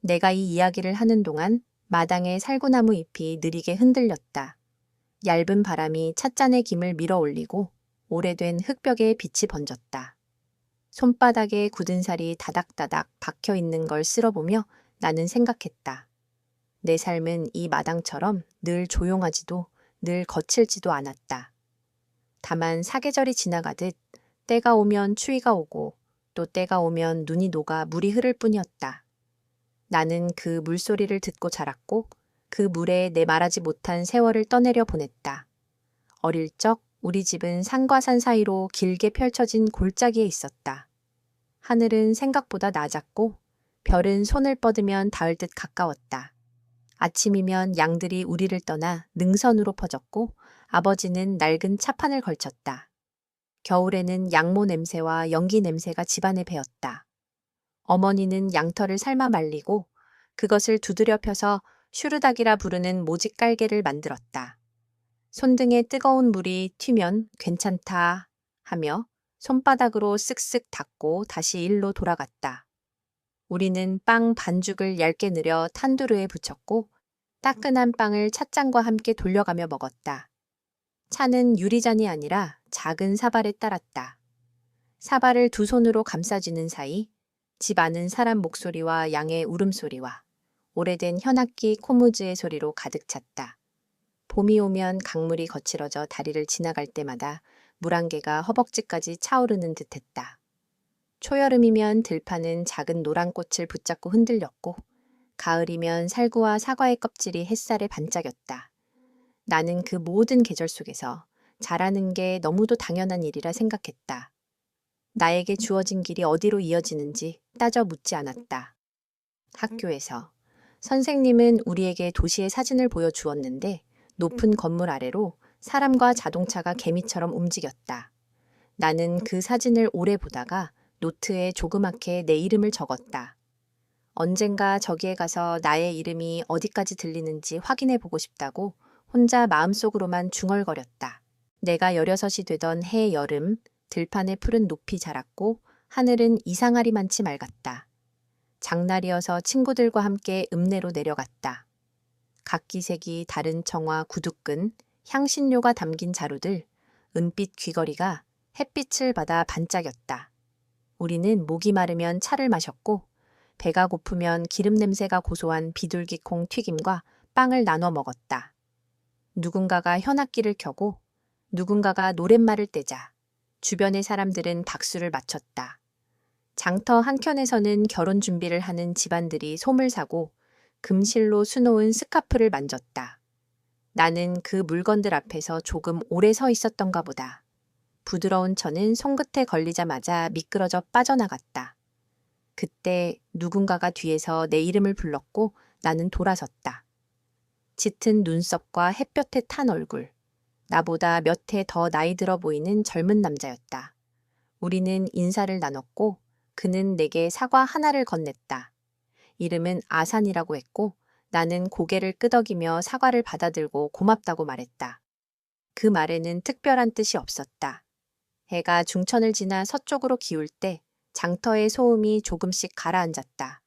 내가 이 이야기를 하는 동안 마당의 살구나무 잎이 느리게 흔들렸다. 얇은 바람이 찻잔의 김을 밀어 올리고 오래된 흙벽에 빛이 번졌다. 손바닥에 굳은 살이 다닥다닥 박혀 있는 걸 쓸어보며 나는 생각했다. 내 삶은 이 마당처럼 늘 조용하지도 늘 거칠지도 않았다. 다만 사계절이 지나가듯 때가 오면 추위가 오고 또 때가 오면 눈이 녹아 물이 흐를 뿐이었다. 나는 그 물소리를 듣고 자랐고 그 물에 내 말하지 못한 세월을 떠내려 보냈다. 어릴 적 우리 집은 산과 산 사이로 길게 펼쳐진 골짜기에 있었다. 하늘은 생각보다 낮았고 별은 손을 뻗으면 닿을 듯 가까웠다. 아침이면 양들이 우리를 떠나 능선으로 퍼졌고 아버지는 낡은 차판을 걸쳤다. 겨울에는 양모 냄새와 연기 냄새가 집안에 배었다. 어머니는 양털을 삶아 말리고 그것을 두드려 펴서 슈르닥이라 부르는 모직 깔개를 만들었다. 손등에 뜨거운 물이 튀면 괜찮다 하며 손바닥으로 쓱쓱 닦고 다시 일로 돌아갔다. 우리는 빵 반죽을 얇게 늘여 탄두르에 붙였고 따끈한 빵을 찻잔과 함께 돌려가며 먹었다. 차는 유리잔이 아니라 작은 사발에 따랐다. 사발을 두 손으로 감싸쥐는 사이 집 안은 사람 목소리와 양의 울음소리와 오래된 현악기 코무즈의 소리로 가득 찼다. 봄이 오면 강물이 거칠어져 다리를 지나갈 때마다 물안개가 허벅지까지 차오르는 듯했다. 초여름이면 들판은 작은 노란 꽃을 붙잡고 흔들렸고 가을이면 살구와 사과의 껍질이 햇살에 반짝였다. 나는 그 모든 계절 속에서 자라는 게 너무도 당연한 일이라 생각했다. 나에게 주어진 길이 어디로 이어지는지 따져 묻지 않았다. 학교에서 선생님은 우리에게 도시의 사진을 보여주었는데 높은 건물 아래로 사람과 자동차가 개미처럼 움직였다. 나는 그 사진을 오래 보다가 노트에 조그맣게 내 이름을 적었다. 언젠가 저기에 가서 나의 이름이 어디까지 들리는지 확인해 보고 싶다고 혼자 마음속으로만 중얼거렸다. 내가 16이 되던 해 여름, 들판의 풀은 높이 자랐고 하늘은 이상하리만치 맑았다. 장날이어서 친구들과 함께 읍내로 내려갔다. 각기색이 다른 청화 구두끈, 향신료가 담긴 자루들, 은빛 귀걸이가 햇빛을 받아 반짝였다. 우리는 목이 마르면 차를 마셨고 배가 고프면 기름 냄새가 고소한 비둘기콩 튀김과 빵을 나눠 먹었다. 누군가가 현악기를 켜고 누군가가 노랫말을 떼자 주변의 사람들은 박수를 맞췄다. 장터 한켠에서는 결혼 준비를 하는 집안들이 솜을 사고 금실로 수놓은 스카프를 만졌다. 나는 그 물건들 앞에서 조금 오래 서 있었던가 보다. 부드러운 천은 손끝에 걸리자마자 미끄러져 빠져나갔다. 그때 누군가가 뒤에서 내 이름을 불렀고 나는 돌아섰다. 짙은 눈썹과 햇볕에 탄 얼굴. 나보다 몇 해 더 나이 들어 보이는 젊은 남자였다. 우리는 인사를 나눴고 그는 내게 사과 하나를 건넸다. 이름은 아산이라고 했고 나는 고개를 끄덕이며 사과를 받아들고 고맙다고 말했다. 그 말에는 특별한 뜻이 없었다. 해가 중천을 지나 서쪽으로 기울 때 장터의 소음이 조금씩 가라앉았다.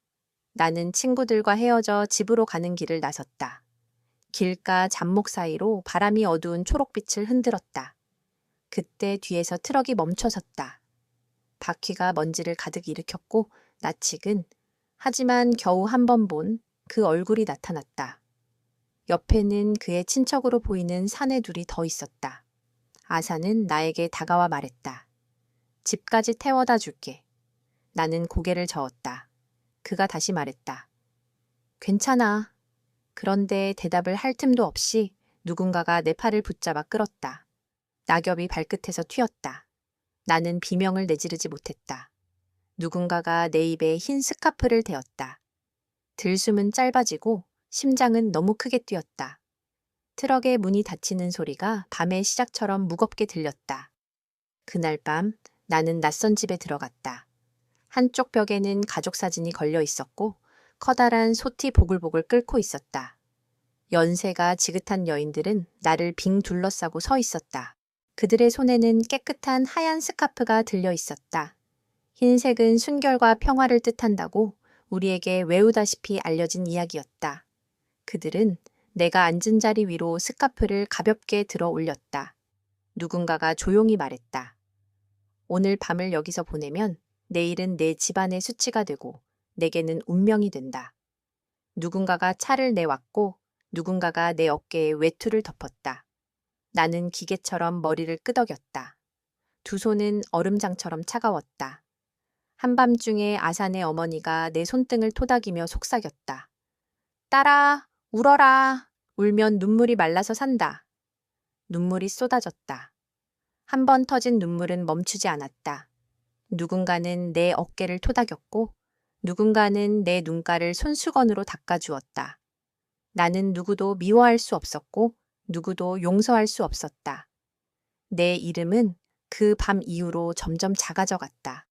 나는 친구들과 헤어져 집으로 가는 길을 나섰다. 길가 잡목 사이로 바람이 어두운 초록빛을 흔들었다. 그때 뒤에서 트럭이 멈춰섰다. 바퀴가 먼지를 가득 일으켰고 낯익은 하지만 겨우 한 번 본 그 얼굴이 나타났다. 옆에는 그의 친척으로 보이는 사내 둘이 더 있었다. 아사는 나에게 다가와 말했다. 집까지 태워다 줄게. 나는 고개를 저었다. 그가 다시 말했다. 괜찮아. 그런데 대답을 할 틈도 없이 누군가가 내 팔을 붙잡아 끌었다. 낙엽이 발끝에서 튀었다. 나는 비명을 내지르지 못했다. 누군가가 내 입에 흰 스카프를 대었다. 들숨은 짧아지고 심장은 너무 크게 뛰었다. 트럭의 문이 닫히는 소리가 밤의 시작처럼 무겁게 들렸다. 그날 밤 나는 낯선 집에 들어갔다. 한쪽 벽에는 가족 사진이 걸려 있었고 커다란 소티 보글보글 끓고 있었다. 연세가 지긋한 여인들은 나를 빙 둘러싸고 서 있었다. 그들의 손에는 깨끗한 하얀 스카프가 들려 있었다. 흰색은 순결과 평화를 뜻한다고 우리에게 외우다시피 알려진 이야기였다. 그들은 내가 앉은 자리 위로 스카프를 가볍게 들어 올렸다. 누군가가 조용히 말했다. 오늘 밤을 여기서 보내면 내일은 내 집안의 수치가 되고 내게는 운명이 된다. 누군가가 차를 내왔고 누군가가 내 어깨에 외투를 덮었다. 나는 기계처럼 머리를 끄덕였다. 두 손은 얼음장처럼 차가웠다. 한밤중에 아산의 어머니가 내 손등을 토닥이며 속삭였다. 딸아, 울어라. 울면 눈물이 말라서 산다. 눈물이 쏟아졌다. 한 번 터진 눈물은 멈추지 않았다. 누군가는 내 어깨를 토닥였고 누군가는 내 눈가를 손수건으로 닦아주었다. 나는 누구도 미워할 수 없었고 누구도 용서할 수 없었다. 내 이름은 그 밤 이후로 점점 작아져 갔다.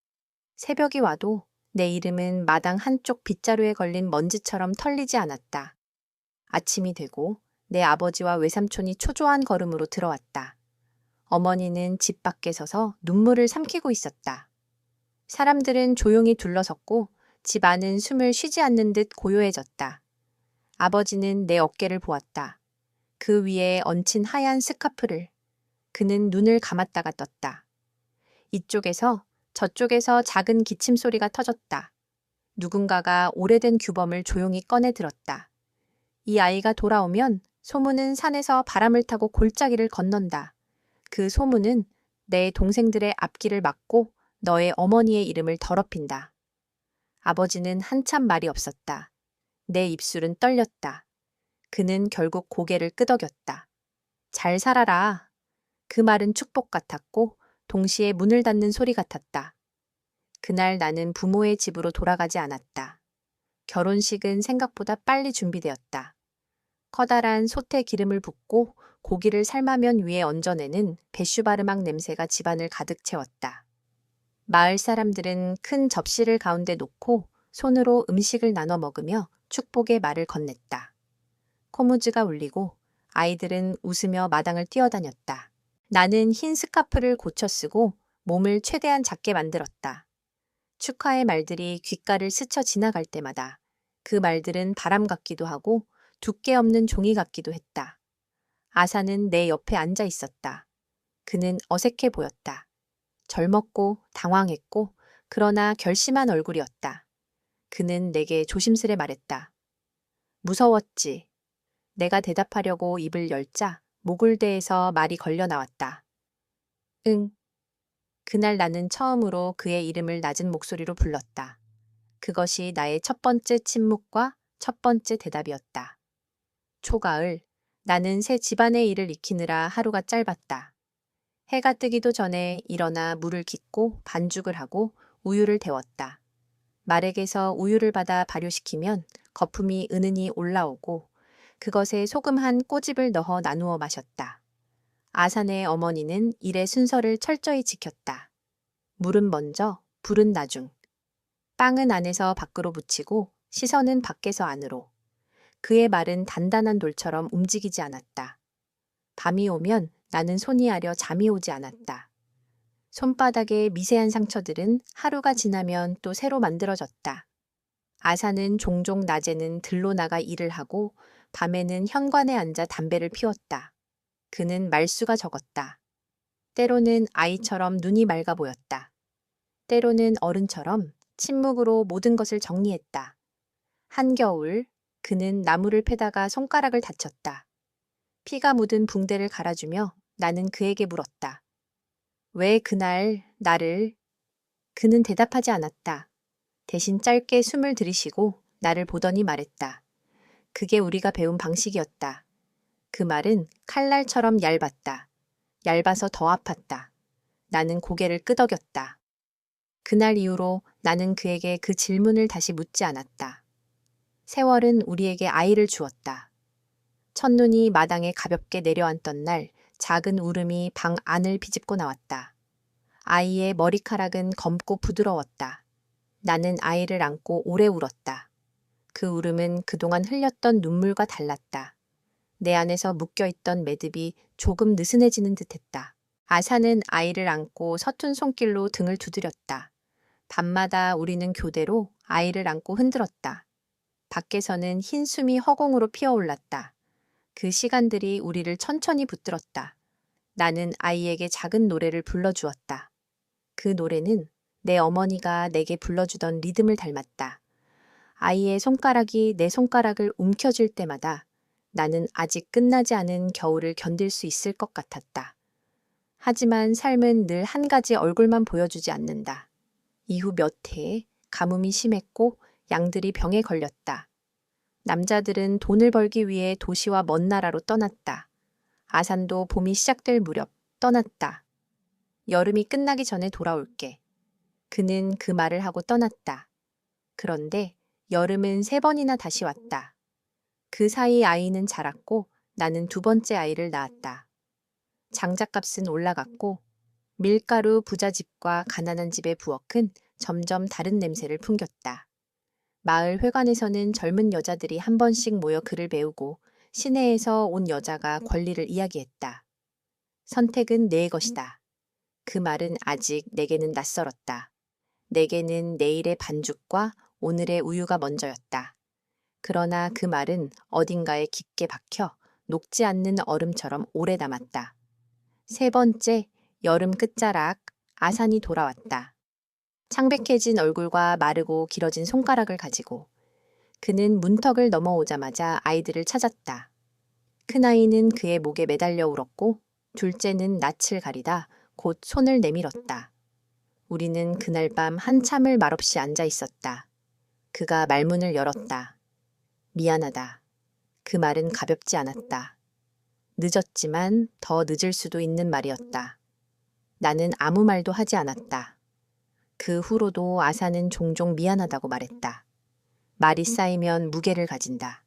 새벽이 와도 내 이름은 마당 한쪽 빗자루에 걸린 먼지처럼 털리지 않았다. 아침이 되고 내 아버지와 외삼촌이 초조한 걸음으로 들어왔다. 어머니는 집 밖에 서서 눈물을 삼키고 있었다. 사람들은 조용히 둘러섰고 집 안은 숨을 쉬지 않는 듯 고요해졌다. 아버지는 내 어깨를 보았다. 그 위에 얹힌 하얀 스카프를. 그는 눈을 감았다가 떴다. 이쪽에서 저쪽에서 작은 기침 소리가 터졌다. 누군가가 오래된 규범을 조용히 꺼내 들었다. 이 아이가 돌아오면 소문은 산에서 바람을 타고 골짜기를 건넌다. 그 소문은 내 동생들의 앞길을 막고 너의 어머니의 이름을 더럽힌다. 아버지는 한참 말이 없었다. 내 입술은 떨렸다. 그는 결국 고개를 끄덕였다. 잘 살아라. 그 말은 축복 같았고 동시에 문을 닫는 소리 같았다. 그날 나는 부모의 집으로 돌아가지 않았다. 결혼식은 생각보다 빨리 준비되었다. 커다란 솥에 기름을 붓고 고기를 삶아면 위에 얹어내는 배슈바르막 냄새가 집안을 가득 채웠다. 마을 사람들은 큰 접시를 가운데 놓고 손으로 음식을 나눠 먹으며 축복의 말을 건넸다. 코무즈가 울리고 아이들은 웃으며 마당을 뛰어다녔다. 나는 흰 스카프를 고쳐 쓰고 몸을 최대한 작게 만들었다. 축하의 말들이 귓가를 스쳐 지나갈 때마다 그 말들은 바람 같기도 하고 두께 없는 종이 같기도 했다. 아사는 내 옆에 앉아 있었다. 그는 어색해 보였다. 젊었고 당황했고 그러나 결심한 얼굴이었다. 그는 내게 조심스레 말했다. 무서웠지. 내가 대답하려고 입을 열자 목을대에서 말이 걸려 나왔다. 응. 그날 나는 처음으로 그의 이름을 낮은 목소리로 불렀다. 그것이 나의 첫 번째 침묵과 첫 번째 대답이었다. 초가을, 나는 새 집안의 일을 익히느라 하루가 짧았다. 해가 뜨기도 전에 일어나 물을 깃고 반죽을 하고 우유를 데웠다. 말에게서 우유를 받아 발효시키면 거품이 은은히 올라오고 그것에 소금 한 꼬집을 넣어 나누어 마셨다. 아산의 어머니는 일의 순서를 철저히 지켰다. 물은 먼저, 불은 나중. 빵은 안에서 밖으로 붙이고 시선은 밖에서 안으로. 그의 말은 단단한 돌처럼 움직이지 않았다. 밤이 오면 나는 손이 아려 잠이 오지 않았다. 손바닥의 미세한 상처들은 하루가 지나면 또 새로 만들어졌다. 아사는 종종 낮에는 들로 나가 일을 하고 밤에는 현관에 앉아 담배를 피웠다. 그는 말수가 적었다. 때로는 아이처럼 눈이 맑아 보였다. 때로는 어른처럼 침묵으로 모든 것을 정리했다. 한겨울 그는 나무를 패다가 손가락을 다쳤다. 피가 묻은 붕대를 갈아주며 나는 그에게 물었다. 왜 그날 나를... 그는 대답하지 않았다. 대신 짧게 숨을 들이쉬고 나를 보더니 말했다. 그게 우리가 배운 방식이었다. 그 말은 칼날처럼 얇았다. 얇아서 더 아팠다. 나는 고개를 끄덕였다. 그날 이후로 나는 그에게 그 질문을 다시 묻지 않았다. 세월은 우리에게 아이를 주었다. 첫눈이 마당에 가볍게 내려앉던 날 작은 울음이 방 안을 비집고 나왔다. 아이의 머리카락은 검고 부드러웠다. 나는 아이를 안고 오래 울었다. 그 울음은 그동안 흘렸던 눈물과 달랐다. 내 안에서 묶여있던 매듭이 조금 느슨해지는 듯했다. 아사는 아이를 안고 서툰 손길로 등을 두드렸다. 밤마다 우리는 교대로 아이를 안고 흔들었다. 밖에서는 흰 숨이 허공으로 피어올랐다. 그 시간들이 우리를 천천히 붙들었다. 나는 아이에게 작은 노래를 불러주었다. 그 노래는 내 어머니가 내게 불러주던 리듬을 닮았다. 아이의 손가락이 내 손가락을 움켜쥘 때마다 나는 아직 끝나지 않은 겨울을 견딜 수 있을 것 같았다. 하지만 삶은 늘 한 가지 얼굴만 보여주지 않는다. 이후 몇 해 가뭄이 심했고 양들이 병에 걸렸다. 남자들은 돈을 벌기 위해 도시와 먼 나라로 떠났다. 아산도 봄이 시작될 무렵 떠났다. 여름이 끝나기 전에 돌아올게. 그는 그 말을 하고 떠났다. 그런데 여름은 3번이나 다시 왔다. 그 사이 아이는 자랐고 나는 2번째 아이를 낳았다. 장작값은 올라갔고 밀가루 부자 집과 가난한 집의 부엌은 점점 다른 냄새를 풍겼다. 마을 회관에서는 젊은 여자들이 한 번씩 모여 글을 배우고 시내에서 온 여자가 권리를 이야기했다. 선택은 내 것이다. 그 말은 아직 내게는 낯설었다. 내게는 내일의 반죽과 오늘의 우유가 먼저였다. 그러나 그 말은 어딘가에 깊게 박혀 녹지 않는 얼음처럼 오래 남았다. 3번째, 여름 끝자락, 아산이 돌아왔다. 창백해진 얼굴과 마르고 길어진 손가락을 가지고 그는 문턱을 넘어오자마자 아이들을 찾았다. 큰아이는 그의 목에 매달려 울었고 둘째는 낯을 가리다 곧 손을 내밀었다. 우리는 그날 밤 한참을 말없이 앉아 있었다. 그가 말문을 열었다. 미안하다. 그 말은 가볍지 않았다. 늦었지만 더 늦을 수도 있는 말이었다. 나는 아무 말도 하지 않았다. 그 후로도 아사는 종종 미안하다고 말했다. 말이 쌓이면 무게를 가진다.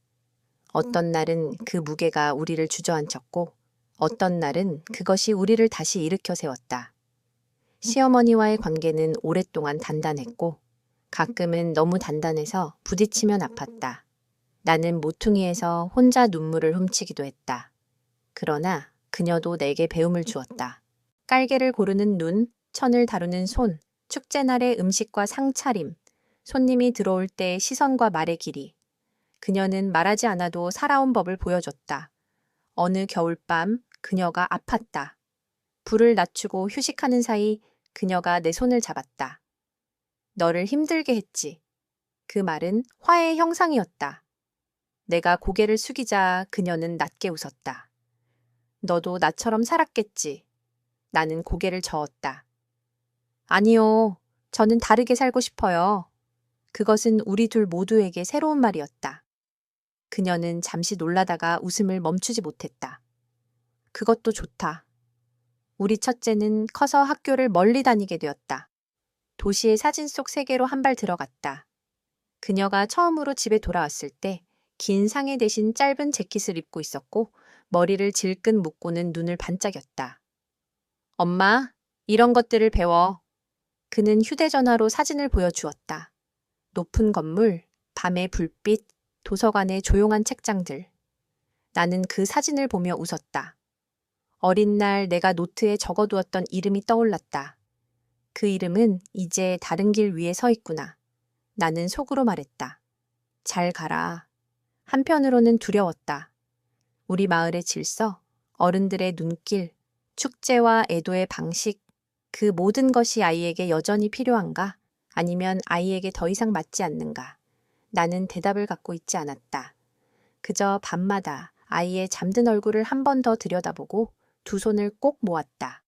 어떤 날은 그 무게가 우리를 주저앉혔고 어떤 날은 그것이 우리를 다시 일으켜 세웠다. 시어머니와의 관계는 오랫동안 단단했고 가끔은 너무 단단해서 부딪히면 아팠다. 나는 모퉁이에서 혼자 눈물을 훔치기도 했다. 그러나 그녀도 내게 배움을 주었다. 깔개를 고르는 눈, 천을 다루는 손, 축제날의 음식과 상차림, 손님이 들어올 때의 시선과 말의 길이. 그녀는 말하지 않아도 살아온 법을 보여줬다. 어느 겨울밤 그녀가 아팠다. 불을 낮추고 휴식하는 사이 그녀가 내 손을 잡았다. 너를 힘들게 했지. 그 말은 화해의 형상이었다. 내가 고개를 숙이자 그녀는 낮게 웃었다. 너도 나처럼 살았겠지. 나는 고개를 저었다. 아니요. 저는 다르게 살고 싶어요. 그것은 우리 둘 모두에게 새로운 말이었다. 그녀는 잠시 놀라다가 웃음을 멈추지 못했다. 그것도 좋다. 우리 첫째는 커서 학교를 멀리 다니게 되었다. 도시의 사진 속 세계로 한 발 들어갔다. 그녀가 처음으로 집에 돌아왔을 때 긴 상의 대신 짧은 재킷을 입고 있었고 머리를 질끈 묶고는 눈을 반짝였다. 엄마, 이런 것들을 배워. 그는 휴대전화로 사진을 보여주었다. 높은 건물, 밤의 불빛, 도서관의 조용한 책장들. 나는 그 사진을 보며 웃었다. 어린 날 내가 노트에 적어두었던 이름이 떠올랐다. 그 이름은 이제 다른 길 위에 서 있구나. 나는 속으로 말했다. 잘 가라. 한편으로는 두려웠다. 우리 마을의 질서, 어른들의 눈길, 축제와 애도의 방식, 그 모든 것이 아이에게 여전히 필요한가? 아니면 아이에게 더 이상 맞지 않는가? 나는 대답을 갖고 있지 않았다. 그저 밤마다 아이의 잠든 얼굴을 한 번 더 들여다보고 두 손을 꼭 모았다.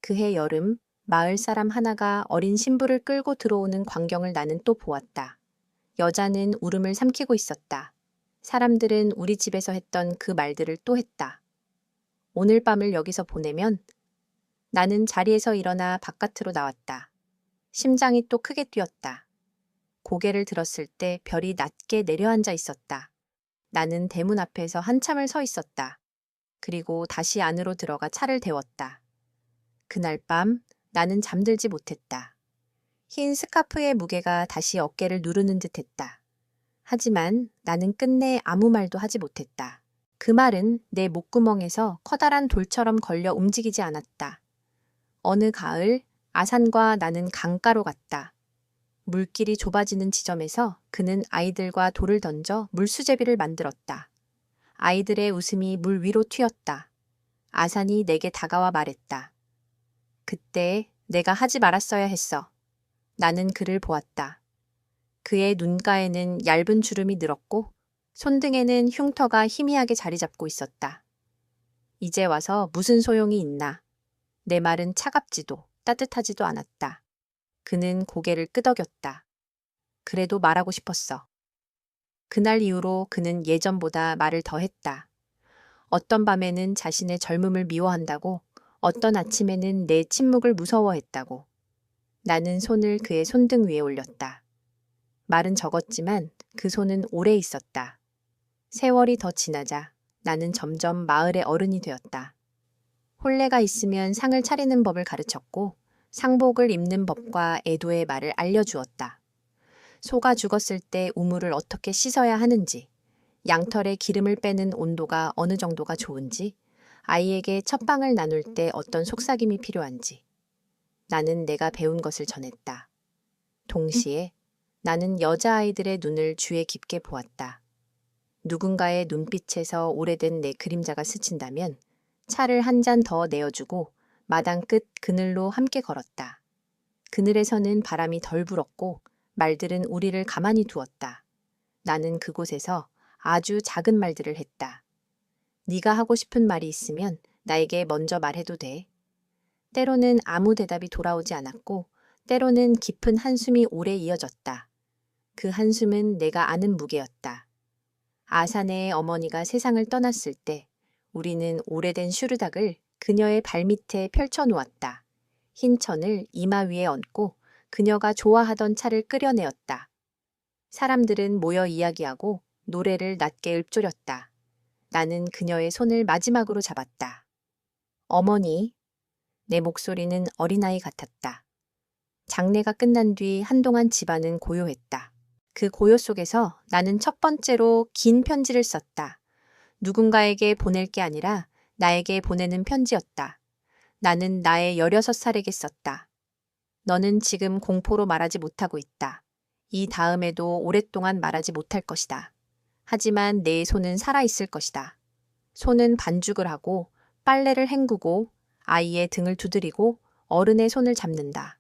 그해 여름, 마을 사람 하나가 어린 신부를 끌고 들어오는 광경을 나는 또 보았다. 여자는 울음을 삼키고 있었다. 사람들은 우리 집에서 했던 그 말들을 또 했다. 오늘 밤을 여기서 보내면 나는 자리에서 일어나 바깥으로 나왔다. 심장이 또 크게 뛰었다. 고개를 들었을 때 별이 낮게 내려앉아 있었다. 나는 대문 앞에서 한참을 서 있었다. 그리고 다시 안으로 들어가 차를 데웠다. 그날 밤 나는 잠들지 못했다. 흰 스카프의 무게가 다시 어깨를 누르는 듯했다. 하지만 나는 끝내 아무 말도 하지 못했다. 그 말은 내 목구멍에서 커다란 돌처럼 걸려 움직이지 않았다. 어느 가을 아산과 나는 강가로 갔다. 물길이 좁아지는 지점에서 그는 아이들과 돌을 던져 물수제비를 만들었다. 아이들의 웃음이 물 위로 튀었다. 아산이 내게 다가와 말했다. 그때 내가 하지 말았어야 했어. 나는 그를 보았다. 그의 눈가에는 얇은 주름이 늘었고 손등에는 흉터가 희미하게 자리 잡고 있었다. 이제 와서 무슨 소용이 있나. 내 말은 차갑지도 따뜻하지도 않았다. 그는 고개를 끄덕였다. 그래도 말하고 싶었어. 그날 이후로 그는 예전보다 말을 더 했다. 어떤 밤에는 자신의 젊음을 미워한다고, 어떤 아침에는 내 침묵을 무서워했다고. 나는 손을 그의 손등 위에 올렸다. 말은 적었지만 그 손은 오래 있었다. 세월이 더 지나자 나는 점점 마을의 어른이 되었다. 혼례가 있으면 상을 차리는 법을 가르쳤고 상복을 입는 법과 애도의 말을 알려주었다. 소가 죽었을 때 우물을 어떻게 씻어야 하는지, 양털에 기름을 빼는 온도가 어느 정도가 좋은지, 아이에게 첫방을 나눌 때 어떤 속삭임이 필요한지. 나는 내가 배운 것을 전했다. 동시에 나는 여자아이들의 눈을 주에 깊게 보았다. 누군가의 눈빛에서 오래된 내 그림자가 스친다면 차를 한 잔 더 내어주고 마당 끝 그늘로 함께 걸었다. 그늘에서는 바람이 덜 불었고 말들은 우리를 가만히 두었다. 나는 그곳에서 아주 작은 말들을 했다. 네가 하고 싶은 말이 있으면 나에게 먼저 말해도 돼. 때로는 아무 대답이 돌아오지 않았고 때로는 깊은 한숨이 오래 이어졌다. 그 한숨은 내가 아는 무게였다. 아사네의 어머니가 세상을 떠났을 때 우리는 오래된 슈르닥을 그녀의 발밑에 펼쳐놓았다. 흰 천을 이마 위에 얹고 그녀가 좋아하던 차를 끓여내었다. 사람들은 모여 이야기하고 노래를 낮게 읊조렸다. 나는 그녀의 손을 마지막으로 잡았다. 어머니, 내 목소리는 어린아이 같았다. 장례가 끝난 뒤 한동안 집안은 고요했다. 그 고요 속에서 나는 첫 번째로 긴 편지를 썼다. 누군가에게 보낼 게 아니라 나에게 보내는 편지였다. 나는 나의 16살에게 썼다. 너는 지금 공포로 말하지 못하고 있다. 이 다음에도 오랫동안 말하지 못할 것이다. 하지만 내 손은 살아있을 것이다. 손은 반죽을 하고 빨래를 헹구고 아이의 등을 두드리고 어른의 손을 잡는다.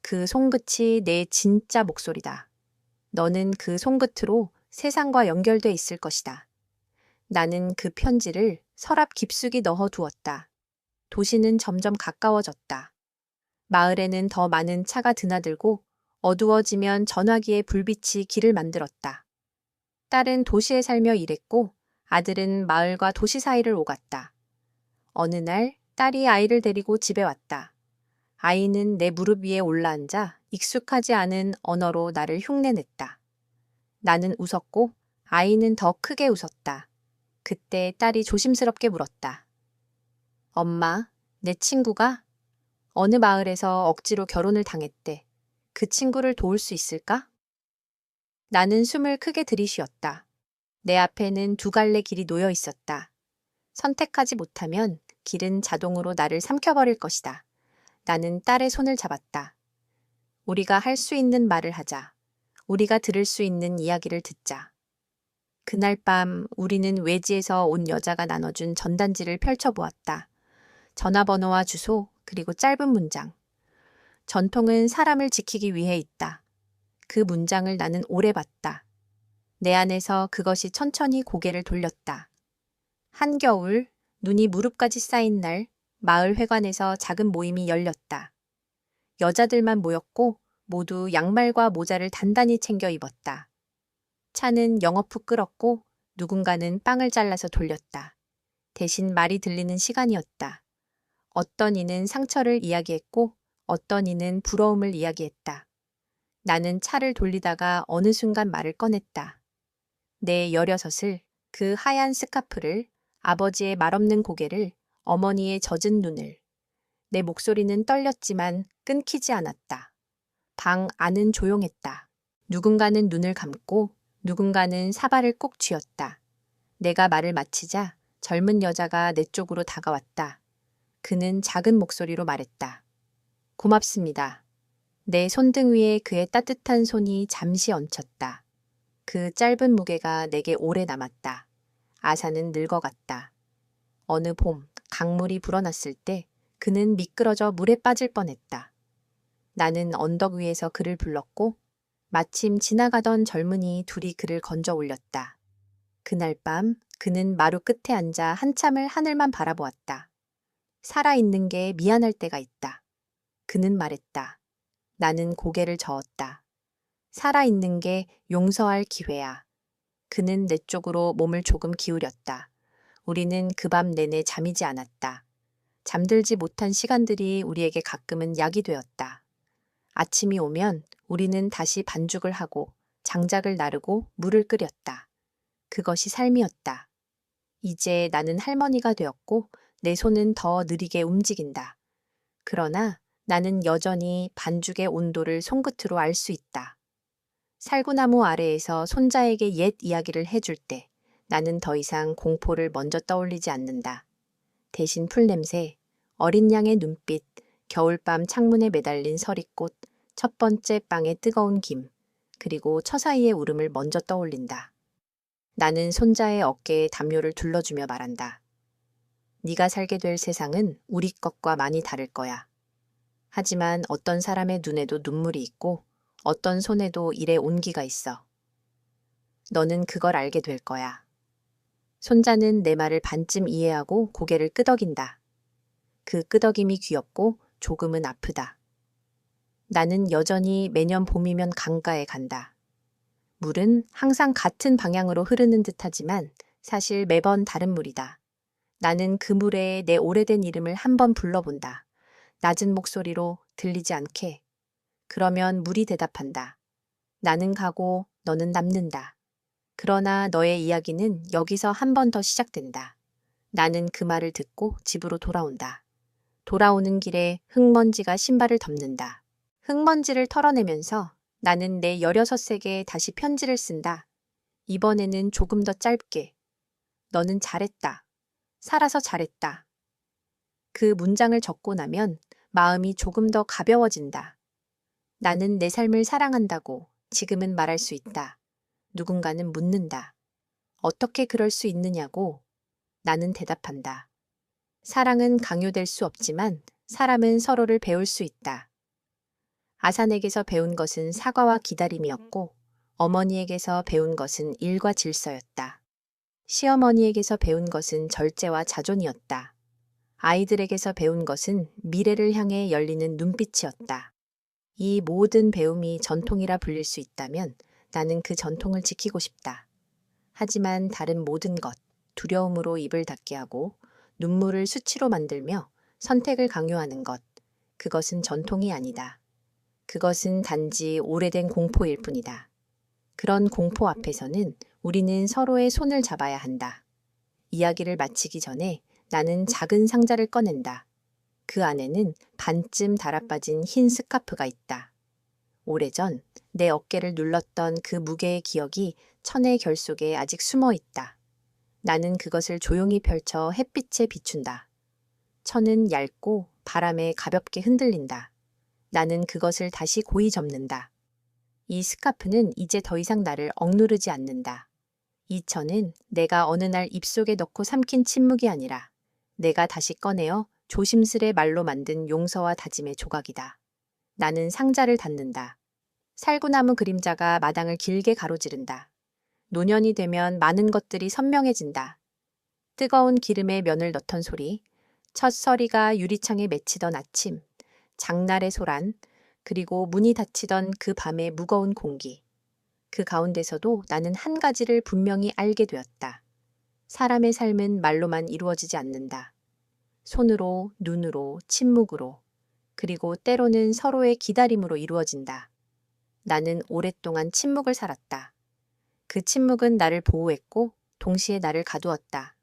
그 손끝이 내 진짜 목소리다. 너는 그 손끝으로 세상과 연결돼 있을 것이다. 나는 그 편지를 서랍 깊숙이 넣어두었다. 도시는 점점 가까워졌다. 마을에는 더 많은 차가 드나들고 어두워지면 전화기의 불빛이 길을 만들었다. 딸은 도시에 살며 일했고 아들은 마을과 도시 사이를 오갔다. 어느 날 딸이 아이를 데리고 집에 왔다. 아이는 내 무릎 위에 올라앉아 익숙하지 않은 언어로 나를 흉내냈다. 나는 웃었고 아이는 더 크게 웃었다. 그때 딸이 조심스럽게 물었다. 엄마, 내 친구가 어느 마을에서 억지로 결혼을 당했대. 그 친구를 도울 수 있을까? 나는 숨을 크게 들이쉬었다. 내 앞에는 두 갈래 길이 놓여 있었다. 선택하지 못하면 길은 자동으로 나를 삼켜버릴 것이다. 나는 딸의 손을 잡았다. 우리가 할 수 있는 말을 하자. 우리가 들을 수 있는 이야기를 듣자. 그날 밤 우리는 외지에서 온 여자가 나눠준 전단지를 펼쳐보았다. 전화번호와 주소, 그리고 짧은 문장. 전통은 사람을 지키기 위해 있다. 그 문장을 나는 오래 봤다. 내 안에서 그것이 천천히 고개를 돌렸다. 한겨울, 눈이 무릎까지 쌓인 날, 마을 회관에서 작은 모임이 열렸다. 여자들만 모였고 모두 양말과 모자를 단단히 챙겨 입었다. 차는 영업 후 끓었고 누군가는 빵을 잘라서 돌렸다. 대신 말이 들리는 시간이었다. 어떤 이는 상처를 이야기했고 어떤 이는 부러움을 이야기했다. 나는 차를 돌리다가 어느 순간 말을 꺼냈다. 내 16을, 그 하얀 스카프를, 아버지의 말없는 고개를, 어머니의 젖은 눈을. 내 목소리는 떨렸지만 끊기지 않았다. 방 안은 조용했다. 누군가는 눈을 감고 누군가는 사발을 꼭 쥐었다. 내가 말을 마치자 젊은 여자가 내 쪽으로 다가왔다. 그는 작은 목소리로 말했다. 고맙습니다. 내 손등 위에 그의 따뜻한 손이 잠시 얹혔다. 그 짧은 무게가 내게 오래 남았다. 아사는 늙어갔다. 어느 봄 강물이 불어났을 때 그는 미끄러져 물에 빠질 뻔했다. 나는 언덕 위에서 그를 불렀고 마침 지나가던 젊은이 둘이 그를 건져 올렸다. 그날 밤 그는 마루 끝에 앉아 한참을 하늘만 바라보았다. 살아있는 게 미안할 때가 있다. 그는 말했다. 나는 고개를 저었다. 살아있는 게 용서할 기회야. 그는 내 쪽으로 몸을 조금 기울였다. 우리는 그 밤 내내 잠이지 않았다. 잠들지 못한 시간들이 우리에게 가끔은 약이 되었다. 아침이 오면 우리는 다시 반죽을 하고 장작을 나르고 물을 끓였다. 그것이 삶이었다. 이제 나는 할머니가 되었고 내 손은 더 느리게 움직인다. 그러나 나는 여전히 반죽의 온도를 손끝으로 알 수 있다. 살구나무 아래에서 손자에게 옛 이야기를 해줄 때 나는 더 이상 공포를 먼저 떠올리지 않는다. 대신 풀냄새, 어린 양의 눈빛, 겨울밤 창문에 매달린 서리꽃, 첫 번째 빵의 뜨거운 김, 그리고 처사이의 울음을 먼저 떠올린다. 나는 손자의 어깨에 담요를 둘러주며 말한다. 네가 살게 될 세상은 우리 것과 많이 다를 거야. 하지만 어떤 사람의 눈에도 눈물이 있고 어떤 손에도 일의 온기가 있어. 너는 그걸 알게 될 거야. 손자는 내 말을 반쯤 이해하고 고개를 끄덕인다. 그 끄덕임이 귀엽고 조금은 아프다. 나는 여전히 매년 봄이면 강가에 간다. 물은 항상 같은 방향으로 흐르는 듯하지만 사실 매번 다른 물이다. 나는 그 물에 내 오래된 이름을 한번 불러본다. 낮은 목소리로 들리지 않게. 그러면 물이 대답한다. 나는 가고 너는 남는다. 그러나 너의 이야기는 여기서 한 번 더 시작된다. 나는 그 말을 듣고 집으로 돌아온다. 돌아오는 길에 흙먼지가 신발을 덮는다. 흙먼지를 털어내면서 나는 내 16색에 다시 편지를 쓴다. 이번에는 조금 더 짧게. 너는 잘했다. 살아서 잘했다. 그 문장을 적고 나면 마음이 조금 더 가벼워진다. 나는 내 삶을 사랑한다고 지금은 말할 수 있다. 누군가는 묻는다. 어떻게 그럴 수 있느냐고. 나는 대답한다. 사랑은 강요될 수 없지만 사람은 서로를 배울 수 있다. 아산에게서 배운 것은 사과와 기다림이었고 어머니에게서 배운 것은 일과 질서였다. 시어머니에게서 배운 것은 절제와 자존이었다. 아이들에게서 배운 것은 미래를 향해 열리는 눈빛이었다. 이 모든 배움이 전통이라 불릴 수 있다면 나는 그 전통을 지키고 싶다. 하지만 다른 모든 것, 두려움으로 입을 닫게 하고 눈물을 수치로 만들며 선택을 강요하는 것, 그것은 전통이 아니다. 그것은 단지 오래된 공포일 뿐이다. 그런 공포 앞에서는 우리는 서로의 손을 잡아야 한다. 이야기를 마치기 전에 나는 작은 상자를 꺼낸다. 그 안에는 반쯤 달아빠진 흰 스카프가 있다. 오래전 내 어깨를 눌렀던 그 무게의 기억이 천의 결 속에 아직 숨어 있다. 나는 그것을 조용히 펼쳐 햇빛에 비춘다. 천은 얇고 바람에 가볍게 흔들린다. 나는 그것을 다시 고이 접는다. 이 스카프는 이제 더 이상 나를 억누르지 않는다. 이 천은 내가 어느 날 입속에 넣고 삼킨 침묵이 아니라 내가 다시 꺼내어 조심스레 말로 만든 용서와 다짐의 조각이다. 나는 상자를 닫는다. 살구나무 그림자가 마당을 길게 가로지른다. 노년이 되면 많은 것들이 선명해진다. 뜨거운 기름에 면을 넣던 소리, 첫 서리가 유리창에 맺히던 아침, 장날의 소란, 그리고 문이 닫히던 그 밤의 무거운 공기. 그 가운데서도 나는 한 가지를 분명히 알게 되었다. 사람의 삶은 말로만 이루어지지 않는다. 손으로, 눈으로, 침묵으로, 그리고 때로는 서로의 기다림으로 이루어진다. 나는 오랫동안 침묵을 살았다. 그 침묵은 나를 보호했고 동시에 나를 가두었다.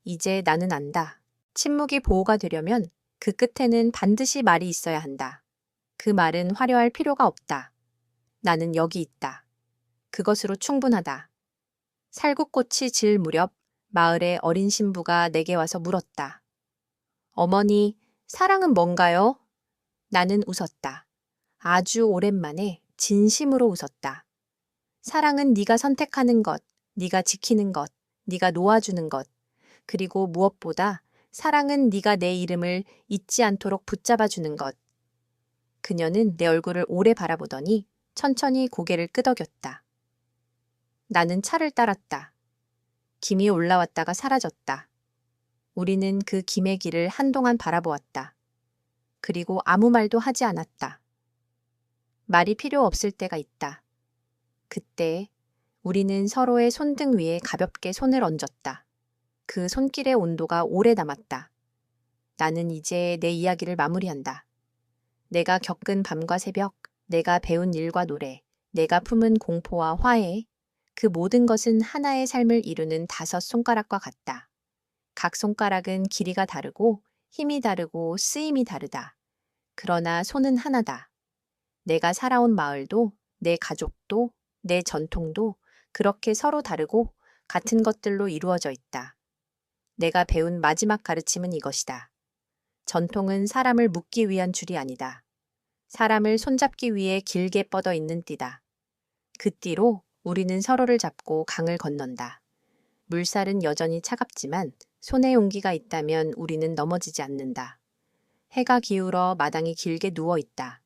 이제 나는 안다. 침묵이 보호가 되려면 그 끝에는 반드시 말이 있어야 한다. 그 말은 화려할 필요가 없다. 나는 여기 있다. 그것으로 충분하다. 살구꽃이 질 무렵 마을의 어린 신부가 내게 와서 물었다. 어머니, 사랑은 뭔가요? 나는 웃었다. 아주 오랜만에 진심으로 웃었다. 사랑은 네가 선택하는 것, 네가 지키는 것, 네가 놓아주는 것, 그리고 무엇보다 사랑은 네가 내 이름을 잊지 않도록 붙잡아주는 것. 그녀는 내 얼굴을 오래 바라보더니 천천히 고개를 끄덕였다. 나는 차를 따랐다. 김이 올라왔다가 사라졌다. 우리는 그 김의 길을 한동안 바라보았다. 그리고 아무 말도 하지 않았다. 말이 필요 없을 때가 있다. 그때 우리는 서로의 손등 위에 가볍게 손을 얹었다. 그 손길의 온도가 오래 남았다. 나는 이제 내 이야기를 마무리한다. 내가 겪은 밤과 새벽, 내가 배운 일과 노래, 내가 품은 공포와 화해, 그 모든 것은 하나의 삶을 이루는 5손가락과 같다. 각 손가락은 길이가 다르고 힘이 다르고 쓰임이 다르다. 그러나 손은 하나다. 내가 살아온 마을도, 내 가족도, 내 전통도 그렇게 서로 다르고 같은 것들로 이루어져 있다. 내가 배운 마지막 가르침은 이것이다. 전통은 사람을 묶기 위한 줄이 아니다. 사람을 손잡기 위해 길게 뻗어 있는 띠다. 그 띠로 우리는 서로를 잡고 강을 건넌다. 물살은 여전히 차갑지만 손에 용기가 있다면 우리는 넘어지지 않는다. 해가 기울어 마당이 길게 누워 있다.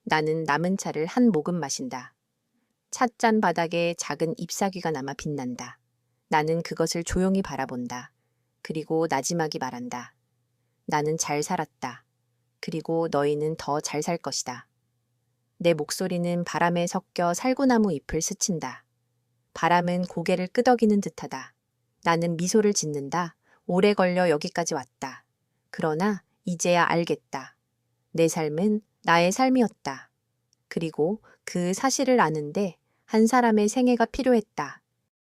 나는 남은 차를 한 모금 마신다. 찻잔 바닥에 작은 잎사귀가 남아 빛난다. 나는 그것을 조용히 바라본다. 그리고 나지막이 말한다. 나는 잘 살았다. 그리고 너희는 더 잘 살 것이다. 내 목소리는 바람에 섞여 살구나무 잎을 스친다. 바람은 고개를 끄덕이는 듯하다. 나는 미소를 짓는다. 오래 걸려 여기까지 왔다. 그러나 이제야 알겠다. 내 삶은 나의 삶이었다. 그리고 그 사실을 아는데 한 사람의 생애가 필요했다.